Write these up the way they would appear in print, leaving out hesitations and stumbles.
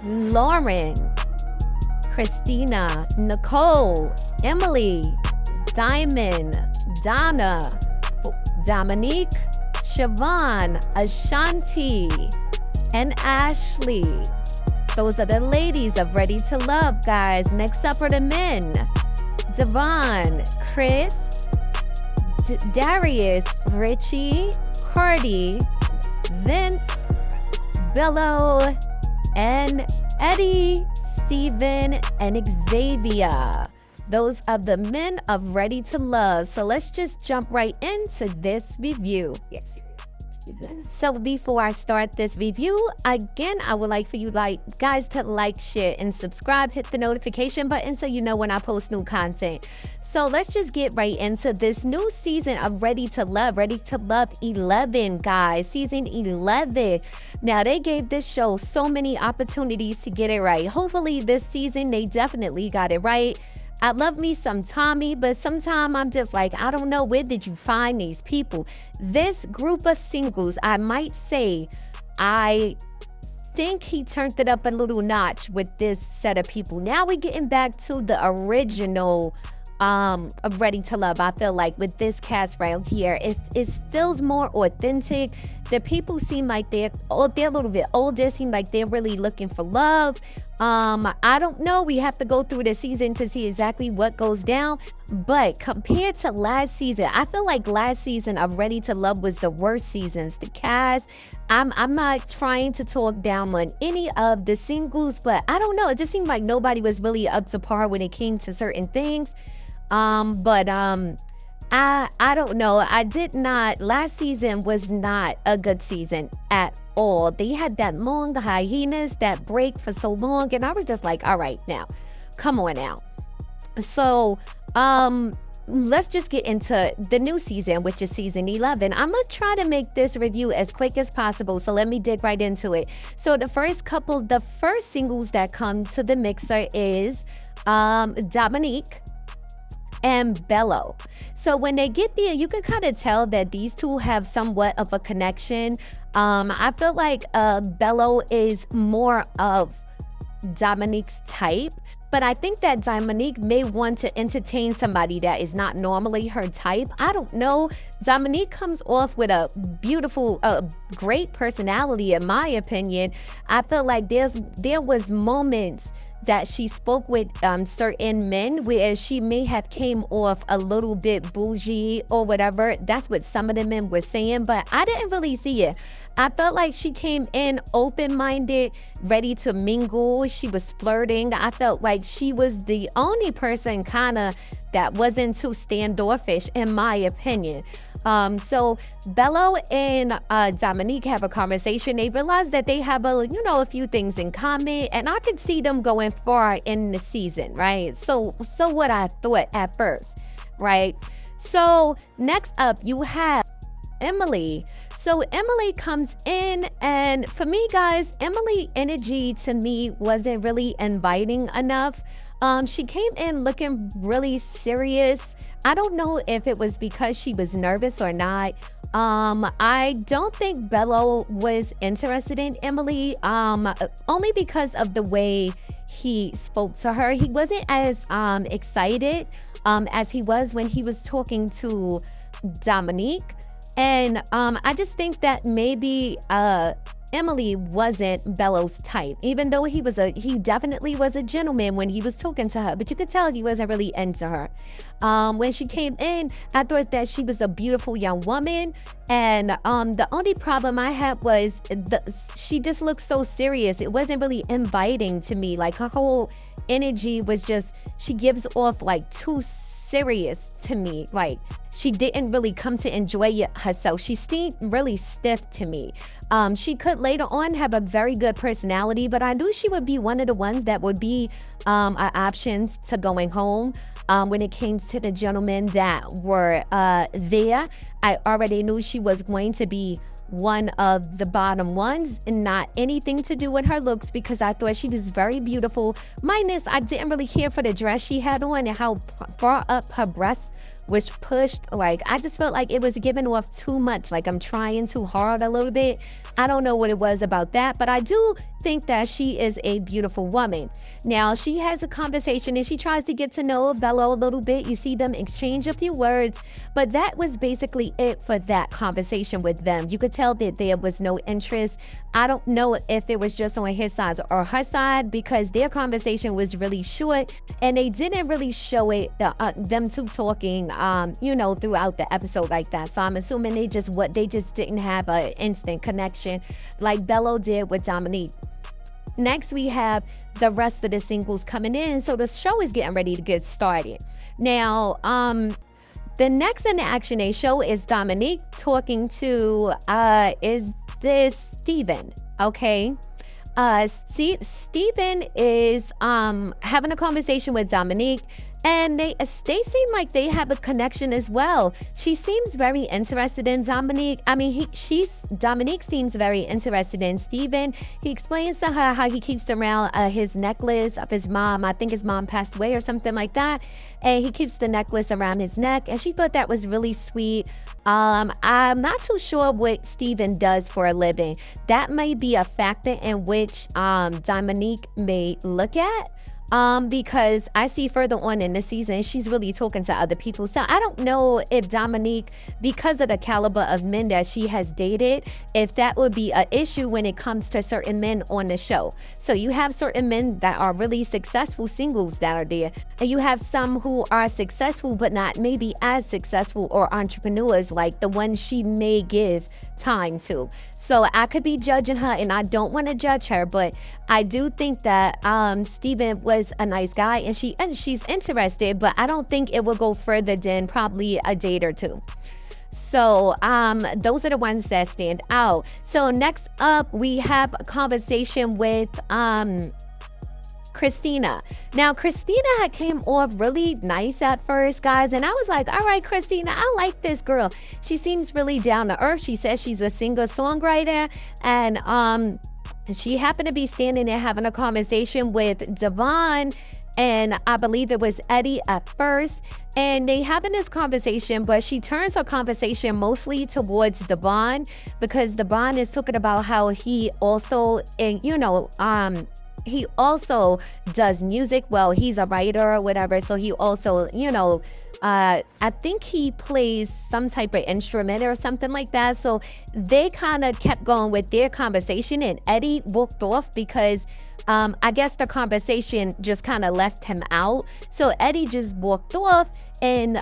Lauren, Christina, Nicole, Emily, Diamond, Donna, Dominique, Siobhan, Ashanti, and Ashley. Those are the ladies of Ready to Love, guys. Next up are the men. Devon, Chris, Darius, Richie, Cardi, Vince, Bello, and Eddie, Steven, and Xavier. Those are the men of Ready to Love. So let's just jump right into this review. Yes. So before I start this review, again, I would like for you guys to like, share, and subscribe. Hit the notification button so you know when I post new content. So let's just get right into this new season of Ready to Love. Ready to Love 11, guys. Season 11. Now, they gave this show so many opportunities to get it right. Hopefully this season, they definitely got it right. I love me some Tommy, but sometimes I'm just like, I don't know, where did you find these people? This group of singles, I might say, I think he turned it up a little notch with this set of people. Now we're getting back to the original of Ready to Love. I feel like with this cast right here, it feels more authentic. The people seem like they're a little bit older, seem like they're really looking for love. I don't know. We have to go through the season to see exactly what goes down. But compared to last season, I feel like last season of Ready to Love was the worst seasons. The cast, I'm not trying to talk down on any of the singles, but I don't know. It just seemed like nobody was really up to par when it came to certain things. I don't know. Last season was not a good season at all. They had that long hiatus, that break for so long, and I was just like, all right, now, come on now. So, let's just get into the new season, which is season 11. I'm gonna try to make this review as quick as possible, so let me dig right into it. So the first singles that come to the mixer is Dominique and Bello. So when they get there, you can kind of tell that these two have somewhat of a connection. I feel like Bello is more of Dominique's type, but I think that Dominique may want to entertain somebody that is not normally her type. I don't know. Dominique comes off with a beautiful, great personality, in my opinion. I feel like there was moments that she spoke with certain men where she may have came off a little bit bougie or whatever. That's what some of the men were saying, but I didn't really see it. I felt like she came in open-minded, ready to mingle. She was flirting. I felt like she was the only person kind of that wasn't too standoffish, in my opinion. So Bello and Dominique have a conversation. They realize that they have a few things in common, and I could see them going far in the season, right? So what I thought at first, right? So next up, you have Emily. So Emily comes in, and for me, guys, Emily energy to me wasn't really inviting enough. She came in looking really serious. I don't know if it was because she was nervous or not. I don't think Bello was interested in Emily, only because of the way he spoke to her. He wasn't as excited as he was when he was talking to Dominique. And I just think that maybe Emily wasn't Bello's type, even though he definitely was a gentleman when he was talking to her, but you could tell he wasn't really into her. When she came in, I thought that she was a beautiful young woman, and the only problem I had was she just looked so serious. It wasn't really inviting to me. Like, her whole energy was just, she gives off like too serious to me. Like, she didn't really come to enjoy it herself. She seemed really stiff to me. She could later on have a very good personality, but I knew she would be one of the ones that would be an option to going home. When it came to the gentlemen that were there, I already knew she was going to be one of the bottom ones, and not anything to do with her looks, because I thought she was very beautiful. Minus, I didn't really care for the dress she had on and how far up her breasts was pushed. Like, I just felt like it was giving off too much. Like, I'm trying too hard a little bit. I don't know what it was about that, but I do think that she is a beautiful woman. Now, she has a conversation and she tries to get to know Bella a little bit. You see them exchange a few words, but that was basically it for that conversation with them. You could tell that there was no interest. I don't know if it was just on his side or her side, because their conversation was really short and they didn't really show it, them two talking, throughout the episode like that. So I'm assuming they just didn't have an instant connection like Bella did with Dominique. Next, we have the rest of the singles coming in. So the show is getting ready to get started. Now, the next in the Action Day show is Dominique talking to, is this Steven, okay? Steven is having a conversation with Dominique, and they seem like they have a connection as well. She seems very interested in Dominique. Dominique seems very interested in Steven. He explains to her how he keeps around his necklace of his mom. I think his mom passed away or something like that. And he keeps the necklace around his neck. And she thought that was really sweet. I'm not too sure what Steven does for a living. That may be a factor in which Dominique may look at. Because I see further on in the season, she's really talking to other people. So I don't know if Dominique, because of the caliber of men that she has dated, if that would be an issue when it comes to certain men on the show. So you have certain men that are really successful singles that are there, and you have some who are successful but not maybe as successful, or entrepreneurs like the ones she may give time to. So I could be judging her, and I don't want to judge her, but I do think that Steven was a nice guy, and she's interested, but I don't think it will go further than probably a date or two. So those are the ones that stand out. So next up, we have a conversation with Christina. Now, Christina had came off really nice at first, guys, and I was like, all right, Christina, I like this girl. She seems really down to earth. She says she's a singer-songwriter, and she happened to be standing there having a conversation with Devon, and I believe it was Eddie at first, and they having this conversation, but she turns her conversation mostly towards Devon, because Devon is talking about how he also, he also does music. Well, he's a writer or whatever, so he also, I think he plays some type of instrument or something like that. So they kind of kept going with their conversation, and Eddie walked off because I guess the conversation just kind of left him out. So Eddie just walked off, and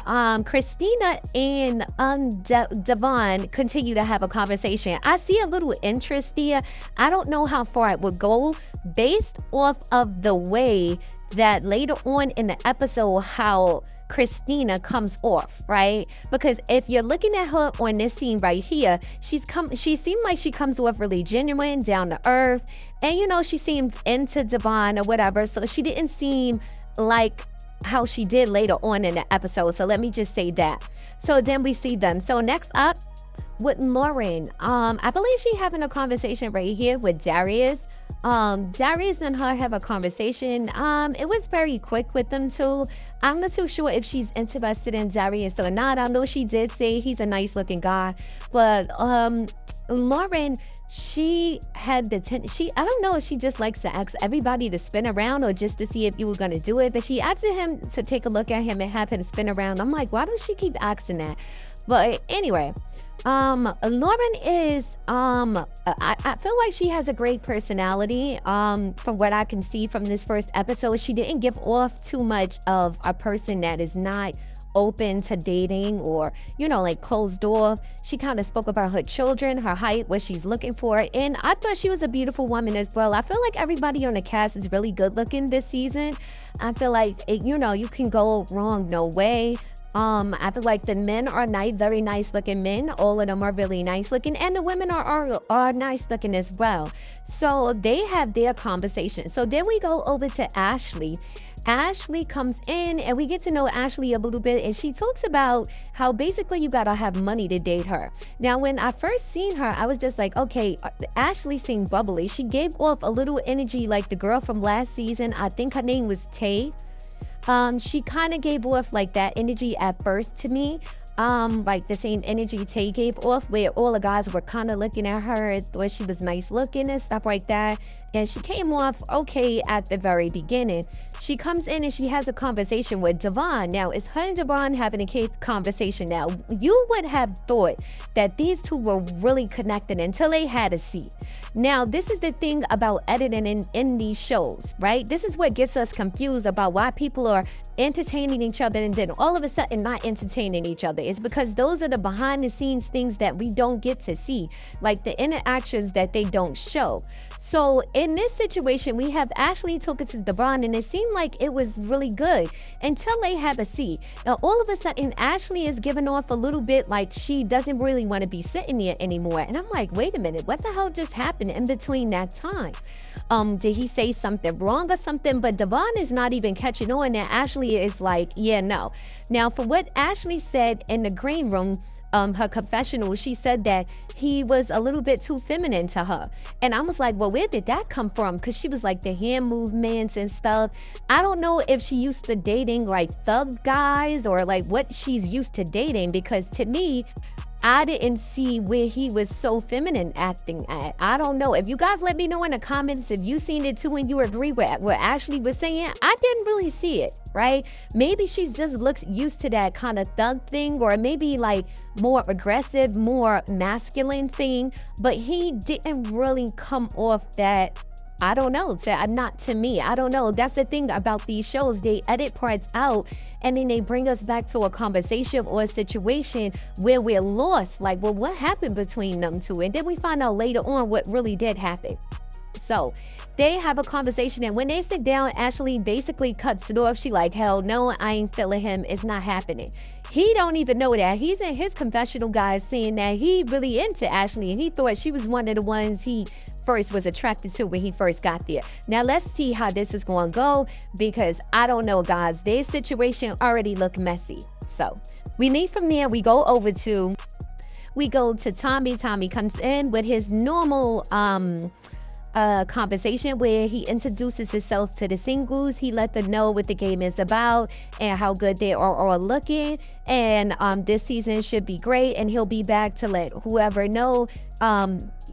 Christina and Devon continue to have a conversation. I see a little interest there. I don't know how far it would go based off of the way that later on in the episode, how Christina comes off, right? Because if you're looking at her on this scene right here, she seemed like she comes off really genuine, down to earth, and she seemed into Devon or whatever. So she didn't seem like how she did later on in the episode. So let me just say that. So then we see them. So next up with Lauren, I believe she having a conversation right here with Darius. Darius and her have a conversation. It was very quick with them too. I'm not too sure if she's interested in Darius or not. I know she did say he's a nice looking guy, but Lauren, she had I don't know if she just likes to ask everybody to spin around or just to see if you were going to do it, but she asked him to take a look at him and have him spin around. I'm like, why does she keep asking that? But anyway, Lauren is, I feel like she has a great personality. From what I can see from this first episode, she didn't give off too much of a person that is not open to dating or, like closed off. She kind of spoke about her children, her height, what she's looking for. And I thought she was a beautiful woman as well. I feel like everybody on the cast is really good looking this season. I feel like, you can go wrong no way. I feel like the men are nice, very nice looking men. All of them are really nice looking, and the women are nice looking as well. So they have their conversation. So then we go over to Ashley. Ashley comes in and we get to know Ashley a little bit, and she talks about how basically you gotta have money to date her. Now, when I first seen her, I was just like, okay, Ashley seemed bubbly. She gave off a little energy like the girl from last season. I think her name was Tay. She kind of gave off like that energy at first to me. like the same energy Tay gave off, where all the guys were kind of looking at her, thought she was nice looking and stuff like that. And she came off okay at the very beginning. She comes in and she has a conversation with Devon. Now, it's her and Devon having a conversation. Now, you would have thought that these two were really connected until they had a seat. Now, this is the thing about editing in these shows, right? This is what gets us confused about why people are entertaining each other and then all of a sudden not entertaining each other. It's because those are the behind the scenes things that we don't get to see, like the interactions that they don't show. So in this situation, we have Ashley talking to Devon, and it seemed like it was really good until they have a seat. Now, all of a sudden, Ashley is giving off a little bit like she doesn't really want to be sitting there anymore. And I'm like, wait a minute, what the hell just happened in between that time? Did he say something wrong or something? But Devon is not even catching on, and Ashley is like, yeah, no. Now, for what Ashley said in the green room, her confessional, she said that he was a little bit too feminine to her. And I was like, well, where did that come from? Because she was like the hand movements and stuff. I don't know if she used to dating like thug guys or like what she's used to dating, because to me, I didn't see where he was so feminine acting at. I don't know. If you guys let me know in the comments if you seen it too and you agree with what Ashley was saying, I didn't really see it, right? Maybe she's just looks used to that kind of thug thing, or maybe like more aggressive, more masculine thing, but he didn't really come off that. I don't know, not to me. I don't know. That's the thing about these shows. They edit parts out and then they bring us back to a conversation or a situation where we're lost. Like, well, what happened between them two? And then we find out later on what really did happen. So they have a conversation, and when they sit down, Ashley basically cuts it off. She like, hell no, I ain't feeling him. It's not happening. He don't even know that. He's in his confessional, guys, saying that he really into Ashley and he thought she was one of the ones he first was attracted to when he first got there. Now let's see how this is going to go, because I don't know, guys. Their situation already look messy. So we leave from there. We go to Tommy. Tommy comes in with his normal conversation where he introduces himself to the singles. He let them know what the game is about and how good they are all looking, and this season should be great, and he'll be back to let whoever know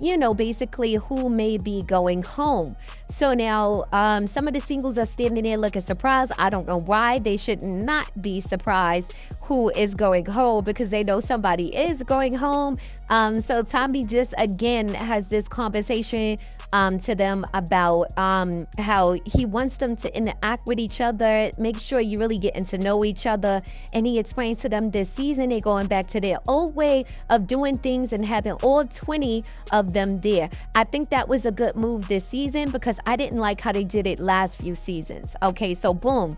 you know, basically who may be going home. So now some of the singles are standing there looking surprised. I don't know why. They should not be surprised who is going home, because they know somebody is going home. So Tommy just again has this conversation to them about how he wants them to interact with each other, make sure you really getting to know each other. And he explains to them this season they're going back to their old way of doing things and having all 20 of them there. I think that was a good move this season, because I didn't like how they did it last few seasons. Okay, so boom.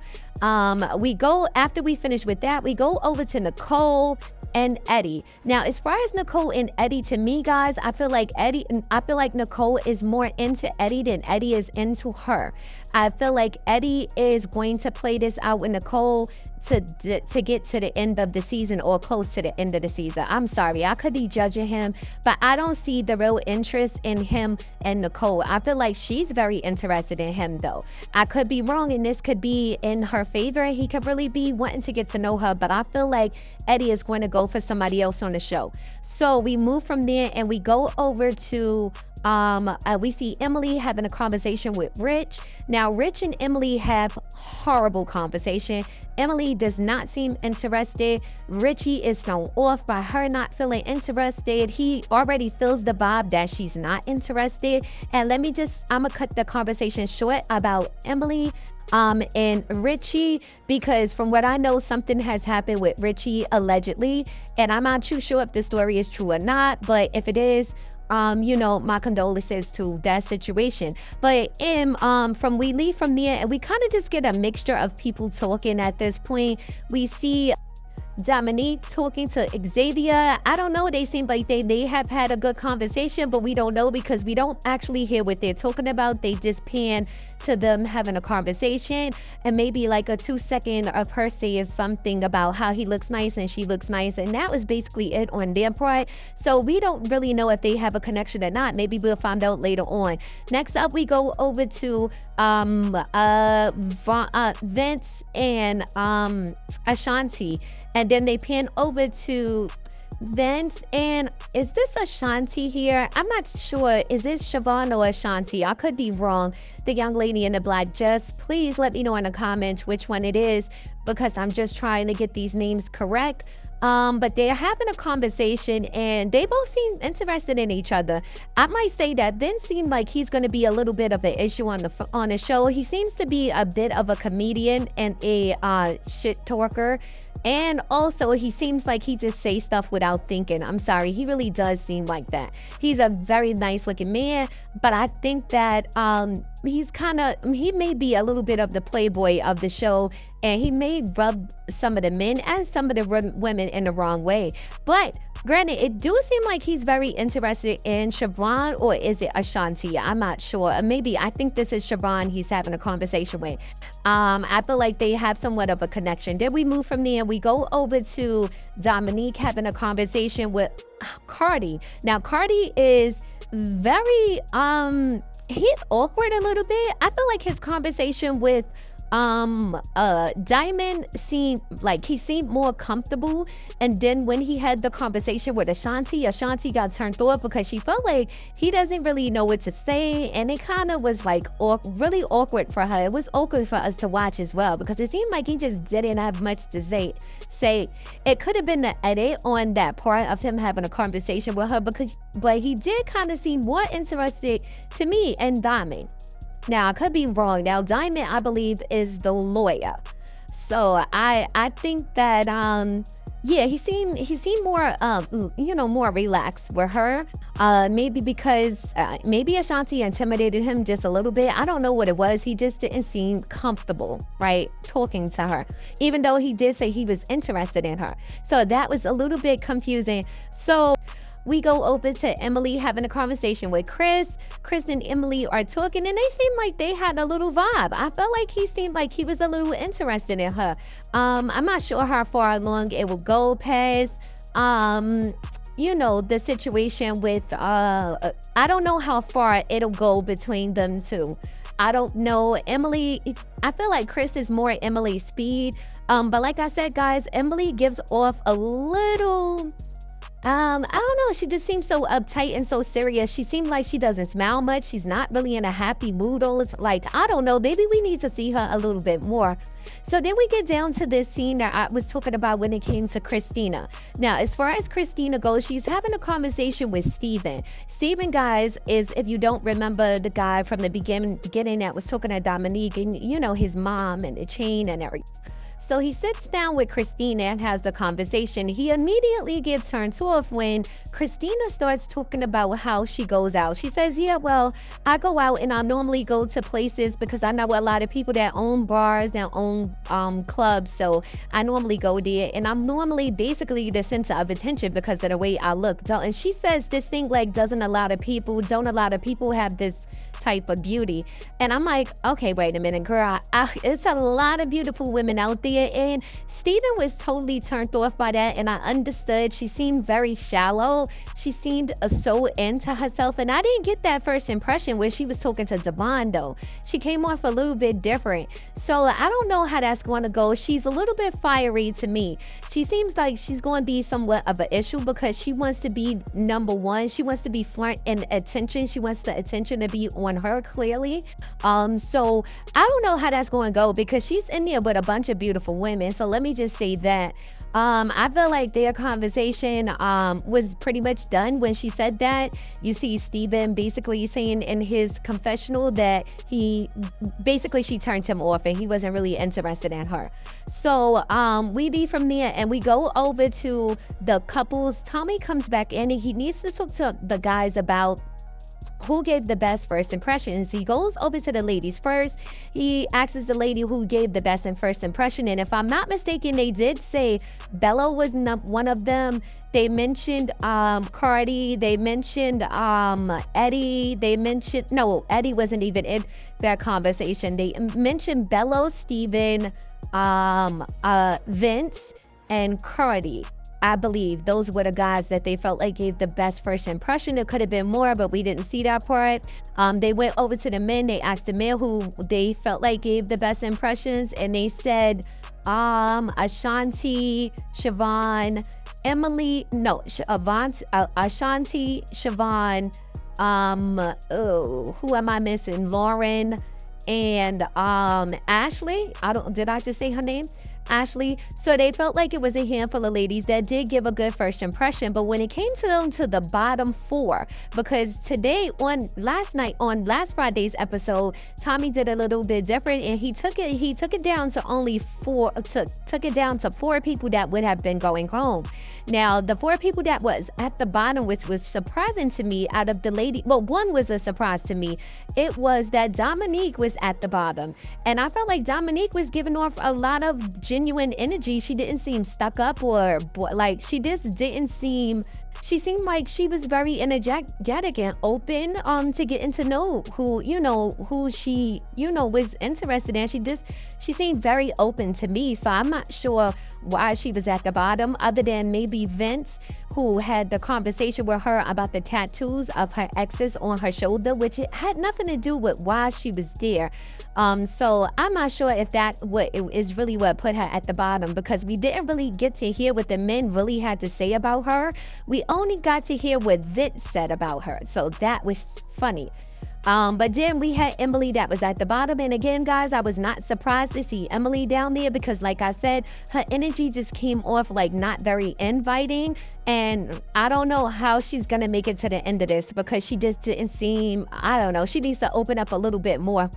We go, after we finish with that, we go over to Nicole and Eddie. Now, as far as Nicole and Eddie, to me, guys, I feel like Nicole is more into Eddie than Eddie is into her. I feel like Eddie is going to play this out with Nicole to get to the end of the season, or close to the end of the season. I'm sorry, I could be judging him, but I don't see the real interest in him and Nicole. I feel like she's very interested in him, though. I could be wrong, and this could be in her favor. He could really be wanting to get to know her, but I feel like Eddie is going to go for somebody else on the show. So we move from there and we go over to we see Emily having a conversation with Rich. Now, Rich and Emily have horrible conversation. Emily does not seem interested. Richie is thrown off by her not feeling interested. He already feels the vibe that she's not interested. And I'm gonna cut the conversation short about Emily and Richie, because from what I know, something has happened with Richie allegedly, and I'm not too sure if the story is true or not, but if it is, you know, my condolences to that situation. But we leave from there and we kind of just get a mixture of people talking at this point. We see Dominique talking to Xavier. I don't know, they seem like they have had a good conversation, but we don't know because we don't actually hear what they're talking about. They just pan to them having a conversation, and maybe like a 2-second of her saying something about how he looks nice and she looks nice, and that was basically it on their part. So we don't really know if they have a connection or not. Maybe we'll find out later on. Next up, we go over to Vince and Ashanti, and then they pan over to Vince, and is this Ashanti here? I'm not sure. Is this Siobhan or Ashanti? I could be wrong. The young lady in the black dress. Please let me know in the comments which one it is, because I'm just trying to get these names correct. But they're having a conversation and they both seem interested in each other. I might say that Vince seemed like he's going to be a little bit of an issue on the show. He seems to be a bit of a comedian and a shit talker. And also, he seems like he just says stuff without thinking. I'm sorry, he really does seem like that. He's a very nice looking man, but I think that he may be a little bit of the playboy of the show, and he may rub some of the men and some of the women in the wrong way. But granted, it do seem like he's very interested in Siobhan, or is it Ashanti? I'm not sure. Maybe I think this is Siobhan he's having a conversation with. I feel like they have somewhat of a connection. Then we move from there and we go over to Dominique having a conversation with Cardi. Now, Cardi is very, he's awkward a little bit. I feel like his conversation with Diamond seemed like he seemed more comfortable, and then when he had the conversation with Ashanti got turned off because she felt like he doesn't really know what to say, and it kind of was like really awkward for her. It was awkward for us to watch as well, because it seemed like he just didn't have much to say. It could have been the edit on that part of him having a conversation with her, but he did kind of seem more interested to me in Diamond. Now, I could be wrong. Now, Diamond, I believe, is the lawyer. So I think that yeah, he seemed more more relaxed with her. Maybe because maybe Ashanti intimidated him just a little bit. I don't know what it was. He just didn't seem comfortable, right, talking to her, even though he did say he was interested in her. So that was a little bit confusing. So we go over to Emily having a conversation with Chris. Chris and Emily are talking, and they seem like they had a little vibe. I felt like he seemed like he was a little interested in her. I'm not sure how far along it will go past, the situation with, I don't know how far it'll go between them two. I don't know. Emily, I feel like Chris is more Emily's speed. But like I said, guys, Emily gives off a little... I don't know. She just seems so uptight and so serious. She seems like she doesn't smile much. She's not really in a happy mood. I don't know. Maybe we need to see her a little bit more. So then we get down to this scene that I was talking about when it came to Christina. Now, as far as Christina goes, she's having a conversation with Steven. Steven, guys, is, if you don't remember, the guy from the beginning that was talking to Dominique and, his mom and the chain and everything. So he sits down with Christina and has the conversation. He immediately gets turned off when Christina starts talking about how she goes out. She says, yeah, well, I go out and I normally go to places because I know a lot of people that own bars, that own clubs. So I normally go there, and I'm normally basically the center of attention because of the way I look. And she says this thing like, don't a lot of people have this type of beauty? And I'm like, okay, wait a minute, girl. It's a lot of beautiful women out there, and Steven was totally turned off by that, and I understood. She seemed very shallow. She seemed so into herself, and I didn't get that first impression when she was talking to Devon, though. She came off a little bit different. So I don't know how that's going to go. She's a little bit fiery to me. She seems like she's going to be somewhat of an issue because she wants to be number one. She wants to be front and attention. She wants the attention to be on her, clearly. So I don't know how that's going to go because she's in there with a bunch of beautiful women. So let me just say that I feel like their conversation was pretty much done when she said that. You see Steven basically saying in his confessional that she turned him off and he wasn't really interested in her. So we be from there and we go over to the couples. Tommy comes back in and he needs to talk to the guys about who gave the best first impressions. He goes over to the ladies first. He asks the lady who gave the best and first impression, and if I'm not mistaken, they did say Bella was one of them. They mentioned Cardi. They mentioned Eddie. They mentioned, no, Eddie wasn't even in that conversation. They mentioned Bello, Steven, Vince, and Cardi. I believe those were the guys that they felt like gave the best first impression. It could have been more, but we didn't see that part. They went over to the men. They asked the men who they felt like gave the best impressions, and they said Ashanti, Siobhan, Emily, no, Ashanti, Siobhan, who am I missing? Lauren and Ashley. Did I just say her name? Ashley. So they felt like it was a handful of ladies that did give a good first impression, but when it came to them to the bottom four, because today on last Friday's episode, Tommy did a little bit different, and he took it down to only took it down to 4 people that would have been going home. Now, the 4 people that was at the bottom, which was surprising to me, out of the lady, well, one was a surprise to me. It was that Dominique was at the bottom, and I felt like Dominique was giving off a lot of genuine energy. She didn't seem stuck up or like she just didn't seem. She seemed like she was very energetic and open to getting to know who she was interested in. She seemed very open to me, so I'm not sure why she was at the bottom, other than maybe Vince, who had the conversation with her about the tattoos of her exes on her shoulder, which it had nothing to do with why she was there. So I'm not sure if that is really what put her at the bottom, because we didn't really get to hear what the men really had to say about her. We only got to hear what Vince said about her, so that was funny. But then we had Emily that was at the bottom. And again, guys, I was not surprised to see Emily down there, because like I said, her energy just came off like not very inviting. And I don't know how she's going to make it to the end of this, because she just didn't seem, I don't know, she needs to open up a little bit more,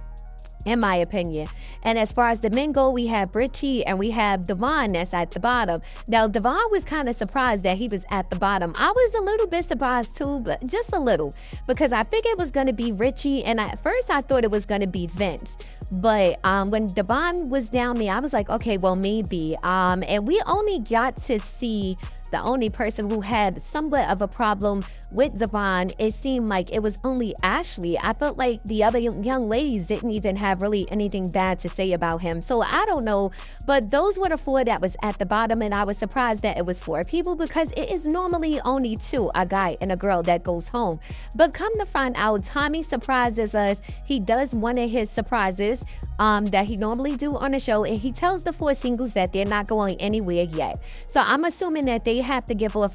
in my opinion. And as far as the men go, we have Richie and we have Devon that's at the bottom. Now, Devon was kind of surprised that he was at the bottom. I was a little bit surprised too, but just a little, because I figured it was going to be Richie, and at first I thought it was going to be Vince. But when Devon was down there, I was like, okay, well, maybe. And we only got to see the only person who had somewhat of a problem with Devon. It seemed like it was only Ashley. I felt like the other young ladies didn't even have really anything bad to say about him. So I don't know, but those were the 4 that was at the bottom, and I was surprised that it was 4 people, because it is normally only 2, a guy and a girl, that goes home. But come to find out, Tommy surprises us. He does one of his surprises that he normally do on the show, and he tells the 4 singles that they're not going anywhere yet. So I'm assuming that they have to give off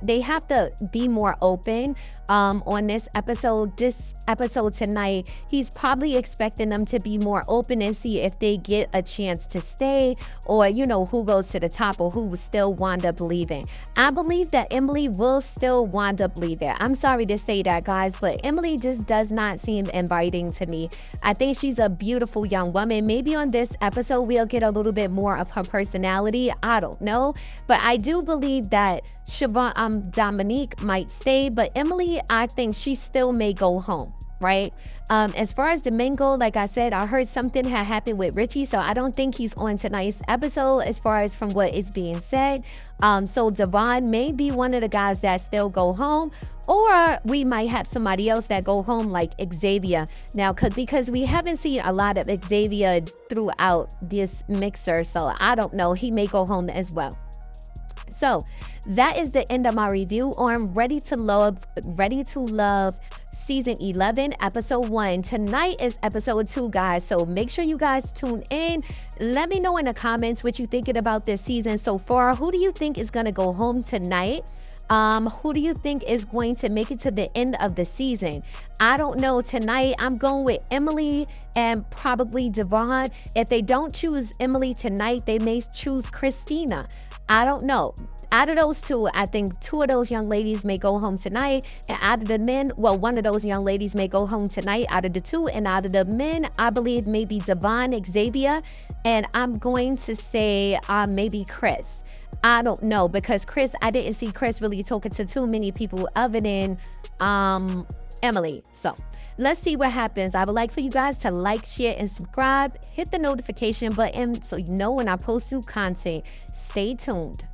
they have to be more open on this episode tonight. He's probably expecting them to be more open and see if they get a chance to stay, or who goes to the top, or who will still wind up leaving. I believe that Emily will still wind up leaving. I'm sorry to say that, guys, but Emily just does not seem inviting to me. I think she's a beautiful young woman. Maybe on this episode we'll get a little bit more of her personality. I don't know, but I do believe that Dominique might stay, but Emily, I think she still may go home, right? As far as the men go, like I said, I heard something had happened with Richie, so I don't think he's on tonight's episode as far as from what is being said. So Devon may be one of the guys that still go home, or we might have somebody else that go home, like Xavier. Now, because we haven't seen a lot of Xavier throughout this mixer, so I don't know, he may go home as well. So that is the end of my review on Ready to Love season 11, episode 1. Tonight is episode 2, guys, so make sure you guys tune in. Let me know in the comments what you're thinking about this season so far. Who do you think is going to go home tonight? Who do you think is going to make it to the end of the season? I don't know. Tonight I'm going with Emily and probably Devon. If they don't choose Emily tonight, they may choose Christina. I don't know. Out of those 2, I think 2 of those young ladies may go home tonight. And out of the men, well, 1 of those young ladies may go home tonight out of the 2. And out of the men, I believe maybe Devon, Xavier, and I'm going to say maybe Chris. I don't know, because Chris, I didn't see Chris really talking to too many people other than Emily. So let's see what happens. I would like for you guys to like, share, and subscribe. Hit the notification button so you know when I post new content. Stay tuned.